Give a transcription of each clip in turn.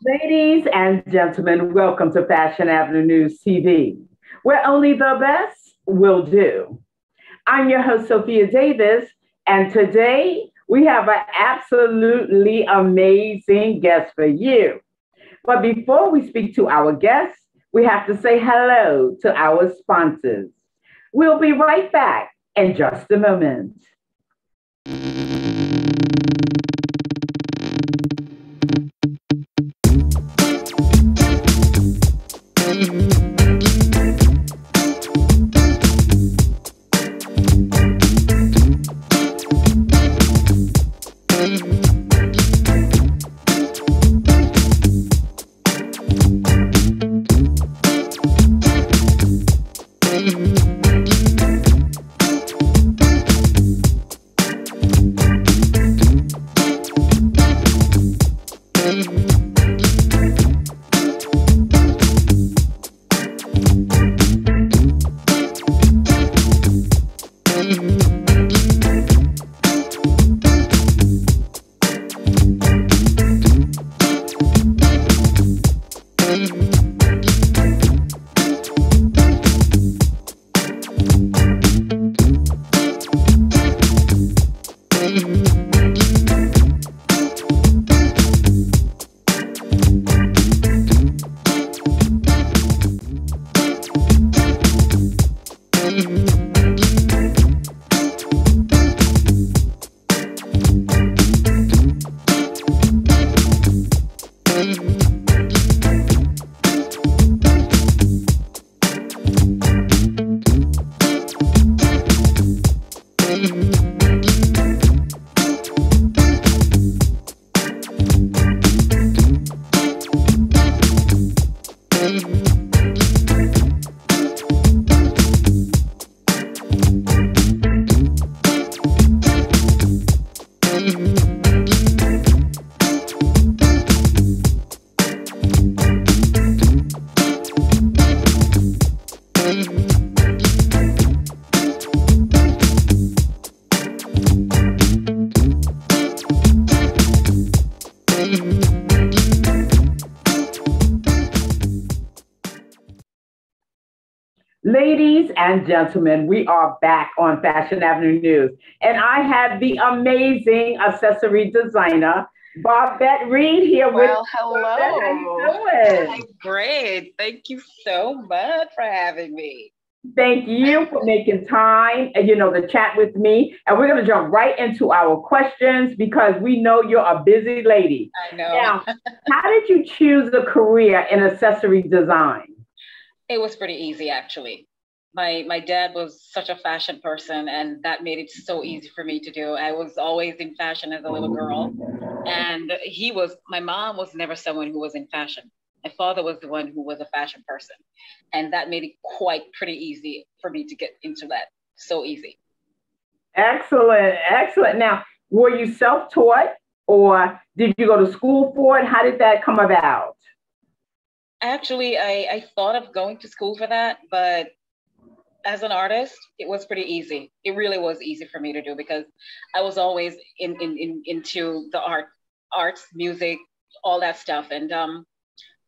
Ladies and gentlemen, welcome to Fashion Avenue News TV, where only the best will do. I'm your host, Sophia Davis, and today we have an absolutely amazing guest for you. But before we speak to our guests, we have to say hello to our sponsors. We'll be right back in just a moment. Ladies and gentlemen, we are back on Fashion Avenue News, and I have the amazing accessory designer, Bobette Reed, here with Well, hello. Bobette, how you doing? I'm great. Thank you so much for having me. Thank you for making time, to chat with me. And we're going to jump right into our questions because we know you're a busy lady. I know. Now, how did you choose a career in accessory design? It was pretty easy, actually. My dad was such a fashion person, and that made it so easy for me to do. I was always in fashion as a little girl, and my mom was never someone who was in fashion. My father was the one who was a fashion person, and that made it quite pretty easy for me to get into that. So easy. Excellent, excellent. Now, were you self-taught or did you go to school for it? How did that come about? Actually, I thought of going to school for that, but as an artist, it was pretty easy. It really was easy for me to do because I was always into the arts, music, all that stuff, and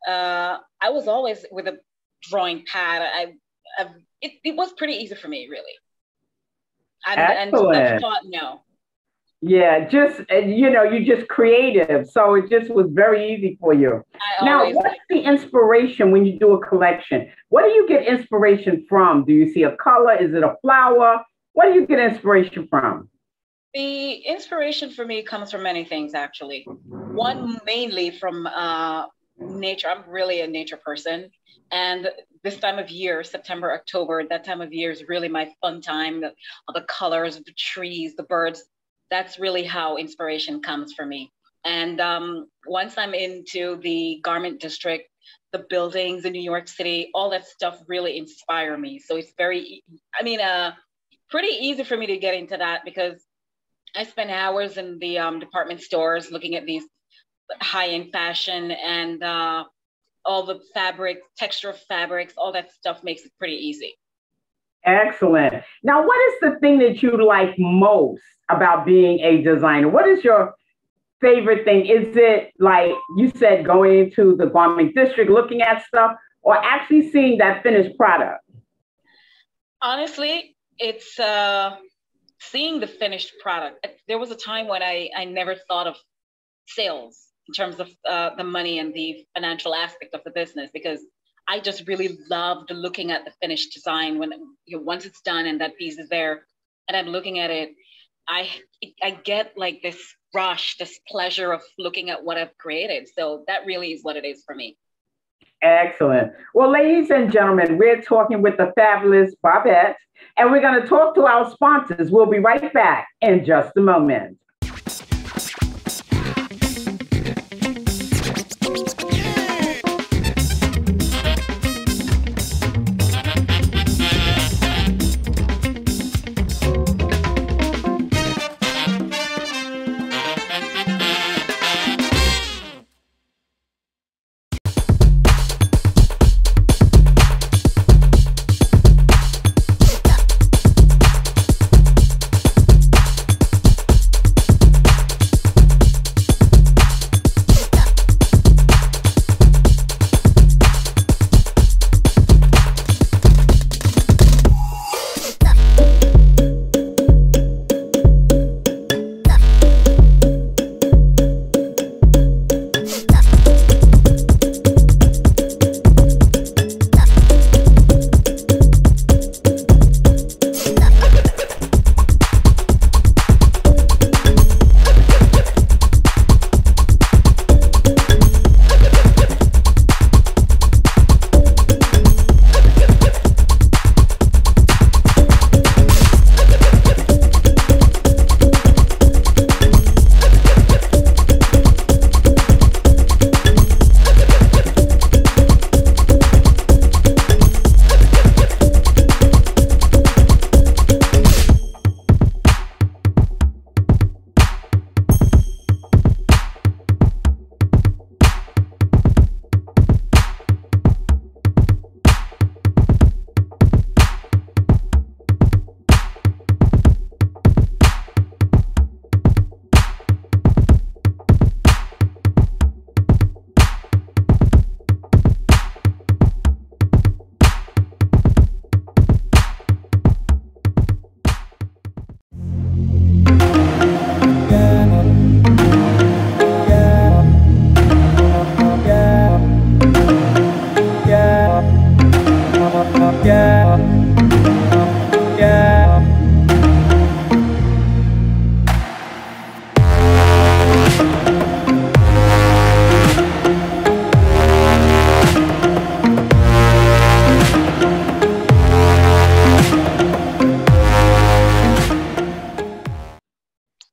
I was always with a drawing pad. It was pretty easy for me, really. And Excellent. self-taught, no. Yeah, just you're just creative, so it just was very easy for you. I Now, always what's like the inspiration when you do a collection? What do you get inspiration from? Do you see a color? Is it a flower? What do you get inspiration from? the inspiration for me comes from many things, actually. One mainly from nature. I'm really a nature person, and this time of year, September, October, that time of year is really my fun time. The colors, the trees, the birds. That's really how inspiration comes for me. And once I'm into the garment district, the buildings in New York City, all that stuff really inspire me. So it's I mean, pretty easy for me to get into that because I spend hours in the department stores looking at these high-end fashion and all the fabric, texture of fabrics, all that stuff makes it pretty easy. Excellent. Now, what is the thing that you like most about being a designer? What is your favorite thing? Is it like you said, going into the garment district, looking at stuff, or actually seeing that finished product? Honestly, it's seeing the finished product. There was a time when I never thought of sales in terms of the money and the financial aspect of the business, because I just really loved looking at the finished design when once it's done and that piece is there and I'm looking at it. I I get like this rush, this pleasure of looking at what I've created. So that really is what it is for me. Excellent. Well, ladies and gentlemen, we're talking with the fabulous Bobette, and we're going to talk to our sponsors. We'll be right back in just a moment.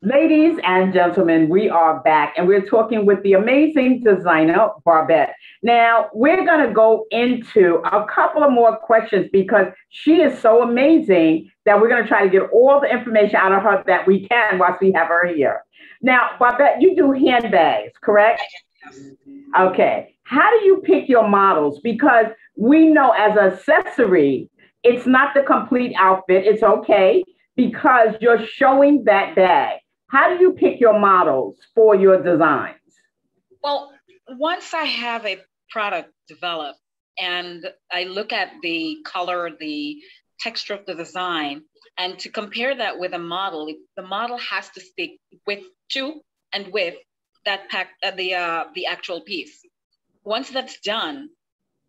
Ladies and gentlemen, we are back and we're talking with the amazing designer, Bobette. Now, we're going to go into a couple of more questions because she is so amazing that we're going to try to get all the information out of her that we can whilst we have her here. Now, Bobette, you do handbags, correct? Okay. How do you pick your models? Because we know as an accessory, it's not the complete outfit. It's okay because you're showing that bag. How do you pick your models for your designs? Well, once I have a product developed and I look at the color, the texture of the design, and to compare that with a model, the model has to stick with to and with that the actual piece. Once that's done,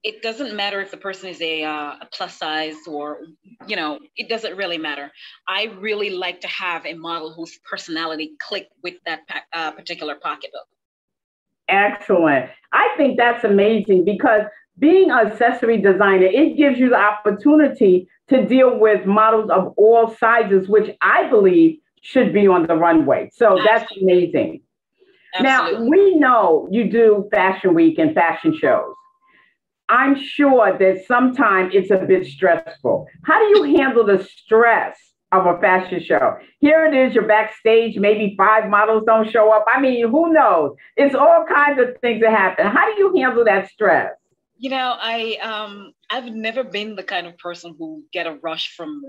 it doesn't matter if the person is a plus size or, it doesn't really matter. I really like to have a model whose personality click with that particular pocketbook. Excellent. I think that's amazing because being an accessory designer, it gives you the opportunity to deal with models of all sizes, which I believe should be on the runway. So that's amazing. Absolutely. Now, we know you do Fashion Week and fashion shows. I'm sure that sometimes it's a bit stressful. How do you handle the stress of a fashion show? Here it is, you're backstage, maybe 5 models don't show up. I mean, who knows? It's all kinds of things that happen. How do you handle that stress? I've never been the kind of person who get a rush from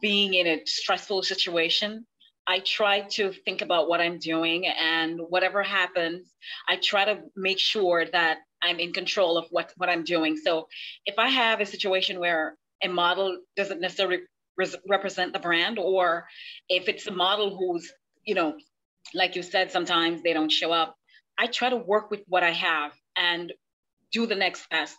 being in a stressful situation. I try to think about what I'm doing, and whatever happens, I try to make sure that I'm in control of what I'm doing. So if I have a situation where a model doesn't necessarily represent the brand, or if it's a model who's, like you said, sometimes they don't show up, I try to work with what I have and do the next best.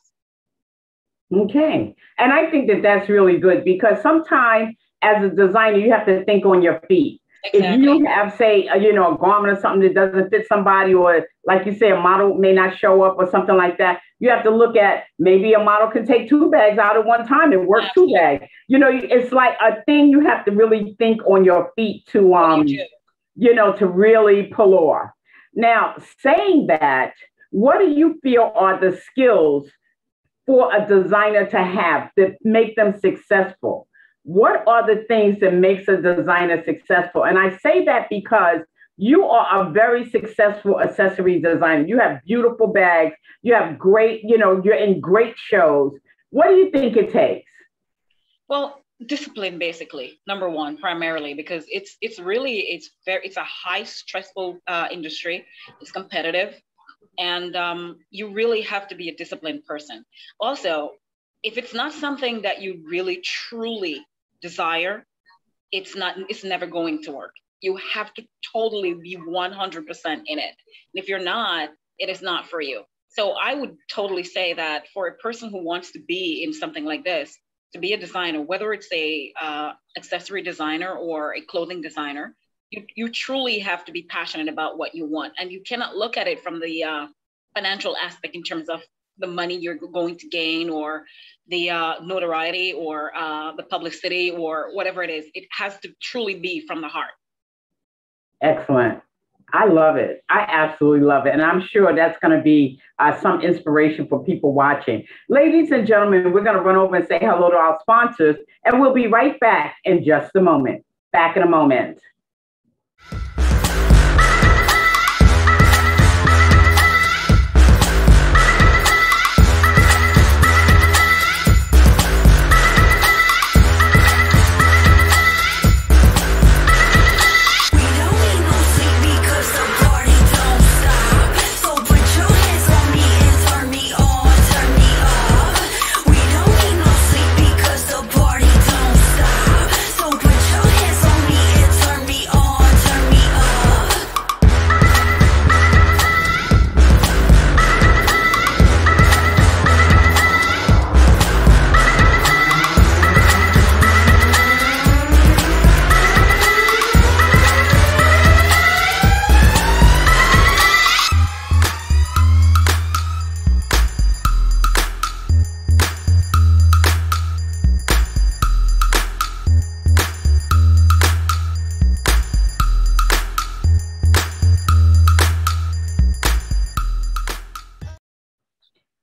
Okay. And I think that that's really good, because sometimes as a designer, you have to think on your feet. Exactly. If you have, say, a garment or something that doesn't fit somebody, or like you say, a model may not show up or something like that, you have to look at, maybe a model can take 2 bags out at one time and work 2 bags. It's like a thing you have to really think on your feet to, to really pull off. Now, saying that, what do you feel are the skills for a designer to have that make them successful? What are the things that makes a designer successful? And I say that because you are a very successful accessory designer. You have beautiful bags. You have great, you're in great shows. What do you think it takes? Well, discipline, basically, number one, primarily, because it's a high stressful industry. It's competitive, and you really have to be a disciplined person. Also, if it's not something that you really truly desire, it's never going to work. You have to totally be 100% in it. And if you're not, it is not for you. So I would totally say that for a person who wants to be in something like this, to be a designer, whether it's a accessory designer or a clothing designer, you truly have to be passionate about what you want. And you cannot look at it from the financial aspect in terms of the money you're going to gain, or the notoriety, or the publicity, or whatever it is. It has to truly be from the heart. Excellent. I love it. I absolutely love it. And I'm sure that's going to be some inspiration for people watching. Ladies and gentlemen, we're going to run over and say hello to our sponsors, and we'll be right back in just a moment. Back in a moment.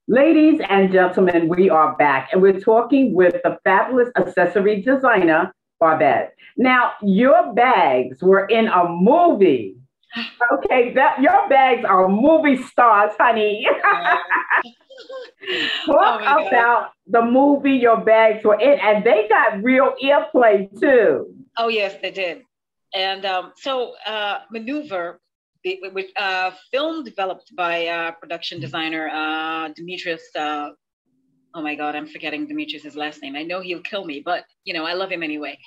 Ladies and gentlemen, we are back, and we're talking with the fabulous accessory designer, Bobette. Now, your bags were in a movie. Okay, your bags are movie stars, honey. Talk about the movie your bags were in, and they got real airplay too. Oh, yes, they did. And Maneuver, with film developed by production designer Demetrius. Oh my God, I'm forgetting Demetrius's last name. I know he'll kill me, but I love him anyway.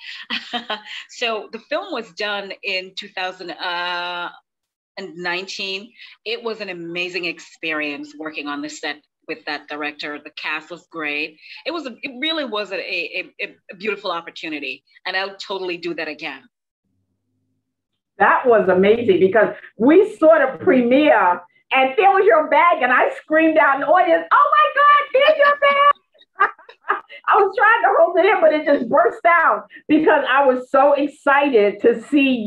So the film was done in 2019. It was an amazing experience working on the set with that director. The cast was great. It really was a beautiful opportunity, and I'll totally do that again. That was amazing, because we saw the premiere and there was your bag, and I screamed out in the audience, "Oh my God, there's your bag!" I was trying to hold it in, but it just burst out because I was so excited to see,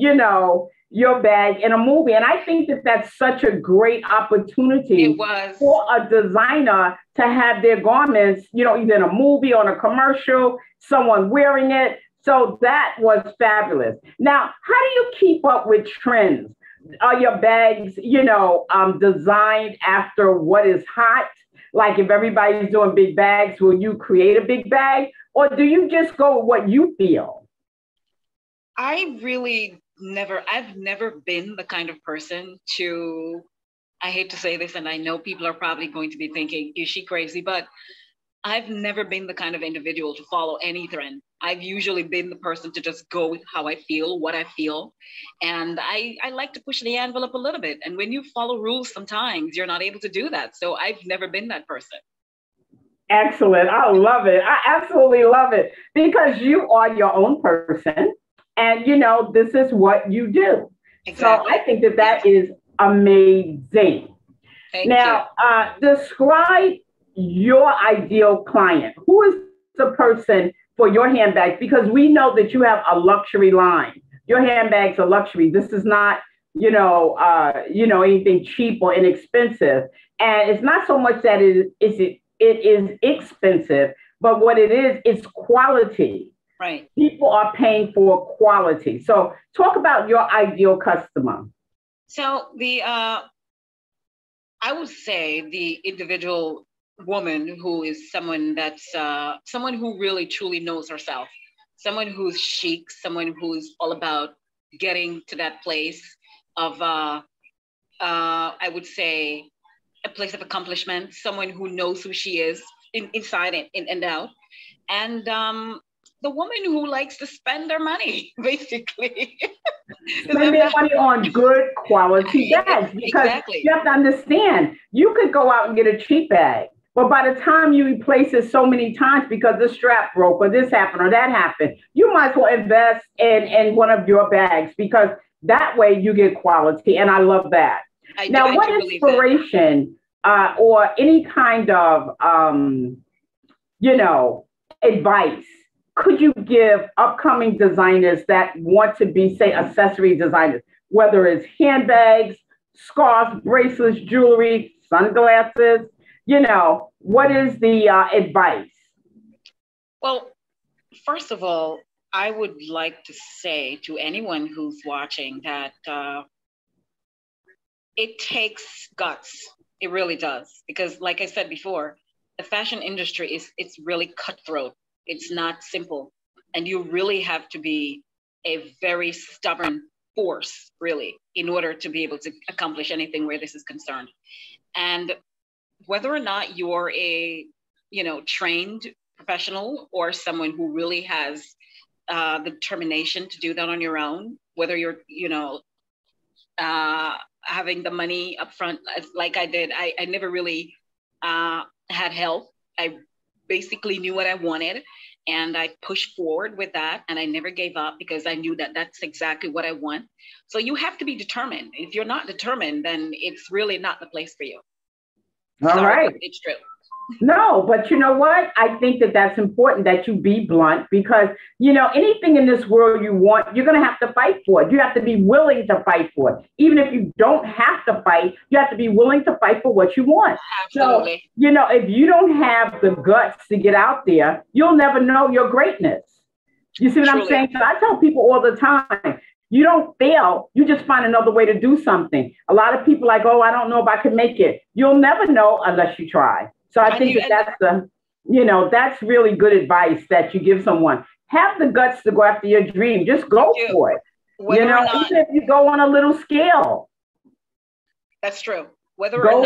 your bag in a movie. And I think that that's such a great opportunity for a designer to have their garments, either in a movie or in a commercial, someone wearing it. So that was fabulous. Now, how do you keep up with trends? Are your bags, designed after what is hot? Like if everybody's doing big bags, will you create a big bag? Or do you just go with what you feel? I've never been the kind of person to, I hate to say this, and I know people are probably going to be thinking, is she crazy? But I've never been the kind of individual to follow any trend. I've usually been the person to just go with how I feel, what I feel. And I like to push the envelope a little bit. And when you follow rules, sometimes you're not able to do that. So I've never been that person. Excellent. I love it. I absolutely love it because you are your own person and this is what you do. Exactly. So I think that is amazing. Thank now, describe your ideal client. Who is the person for your handbags? Because we know that you have a luxury line. Your handbags are luxury. This is not, anything cheap or inexpensive. And it's not so much that it is expensive, but what it is, it's quality. Right. People are paying for quality. So talk about your ideal customer. So I would say the individual woman who is someone that's someone who really truly knows herself, someone who's chic, someone who's all about getting to that place of I would say a place of accomplishment, someone who knows who she is inside and out, and the woman who likes to spend their money, basically. Spend their money on good quality bags, because exactly. You have to understand, you could go out and get a cheap bag, but by the time you replace it so many times because the strap broke or this happened or that happened, you might as well invest in one of your bags because that way you get quality. And I love that. Now, what inspiration or any kind of, advice could you give upcoming designers that want to be, say, accessory designers, whether it's handbags, scarves, bracelets, jewelry, sunglasses? What is the advice? Well, first of all, I would like to say to anyone who's watching that it takes guts. It really does. Because like I said before, the fashion industry it's really cutthroat. It's not simple. And you really have to be a very stubborn force, really, in order to be able to accomplish anything where this is concerned. And whether or not you're a, trained professional or someone who really has the determination to do that on your own, whether you're, having the money up front, like I did, I never really had help. I basically knew what I wanted and I pushed forward with that, and I never gave up because I knew that that's exactly what I want. So you have to be determined. If you're not determined, then it's really not the place for you. All right. It's true. No, but you know what? I think that's important that you be blunt because, anything in this world you want, you're going to have to fight for it. You have to be willing to fight for it. Even if you don't have to fight, you have to be willing to fight for what you want. Absolutely. So, if you don't have the guts to get out there, you'll never know your greatness. You see what I'm saying? So I tell people all the time, you don't fail. You just find another way to do something. A lot of people like, oh, I don't know if I can make it. You'll never know unless you try. So I think that's really good advice that you give someone. Have the guts to go after your dream. Just go for it. Even if you go on a little scale. That's true. Whether or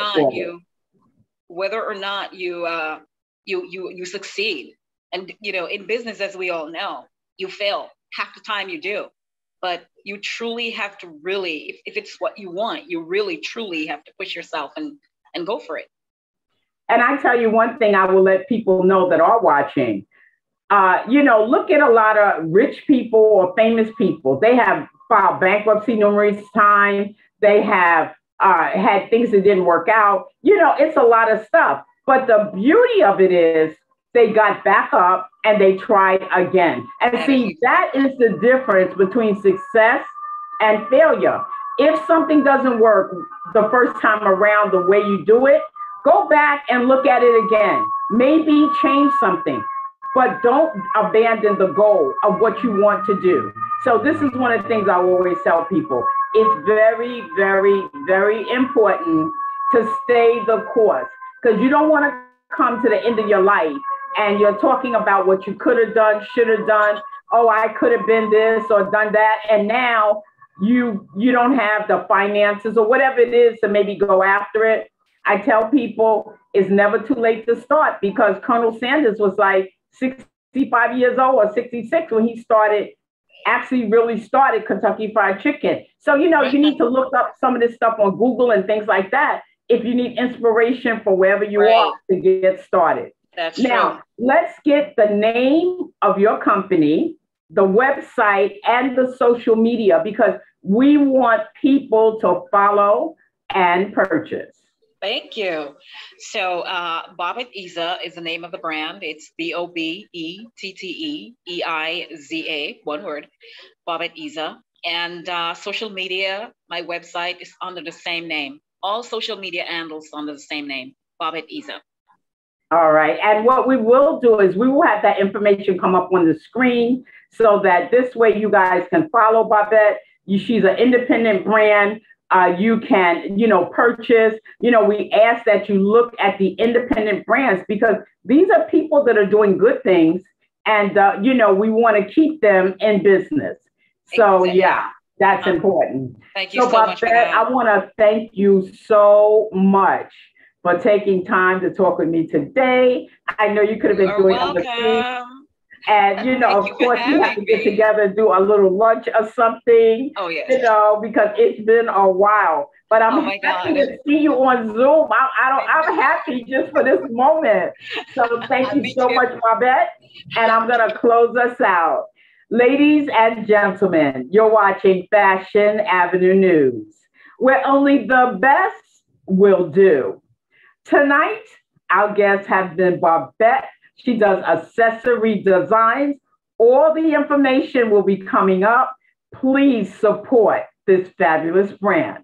not you succeed. And in business, as we all know, you fail half the time you do. But you truly have to really, if it's what you want, you really truly have to push yourself and go for it. And I tell you one thing I will let people know that are watching. Look at a lot of rich people or famous people. They have filed bankruptcy numerous times. They have had things that didn't work out. It's a lot of stuff. But the beauty of it is they got back up and they tried again. And see, that is the difference between success and failure. If something doesn't work the first time around the way you do it, go back and look at it again. Maybe change something, but don't abandon the goal of what you want to do. So this is one of the things I always tell people. It's very, very, very important to stay the course because you don't want to come to the end of your life and you're talking about what you could have done, should have done. oh, I could have been this or done that. And now you don't have the finances or whatever it is to maybe go after it. I tell people it's never too late to start, because Colonel Sanders was like 65 years old or 66 when he actually really started Kentucky Fried Chicken. So, you need to look up some of this stuff on Google and things like that if you need inspiration for wherever you are to get started. That's now, true. Let's get the name of your company, the website, and the social media, because we want people to follow and purchase. Thank you. So Bobette Eiza is the name of the brand. It's BOBETTEEIZA, one word, Bobette Eiza. And social media, my website is under the same name. All social media handles under the same name, Bobette Eiza. All right. And what we will do is we will have that information come up on the screen so that this way you guys can follow Bobette. She's an independent brand. You can, purchase. We ask that you look at the independent brands, because these are people that are doing good things, and we want to keep them in business. So yeah, that's important. Thank you so much for that. I want to thank you so much for taking time to talk with me today. I know you could have been doing other things. And, of course, we have to get together and do a little lunch or something. Oh, yes. Because it's been a while. But I'm happy to see you on Zoom. I'm happy just for this moment. So thank you so much, Bobette. And I'm going to close us out. Ladies and gentlemen, you're watching Fashion Avenue News, where only the best will do. Tonight, our guests have been Bobette. She does accessory designs. All the information will be coming up. Please support this fabulous brand.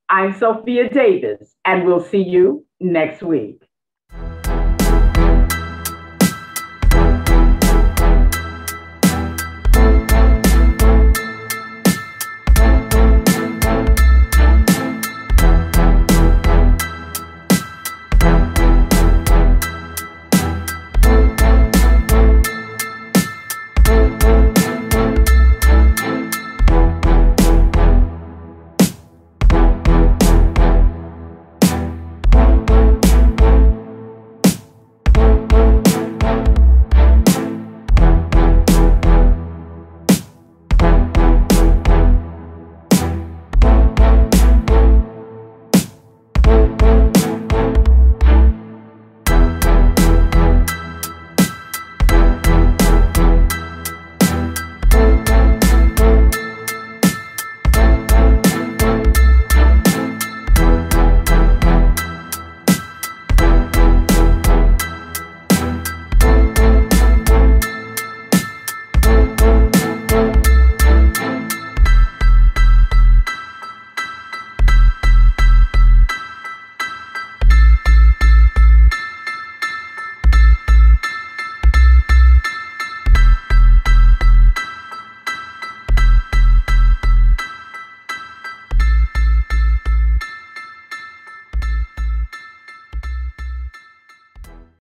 I'm Sophia Davis, and we'll see you next week.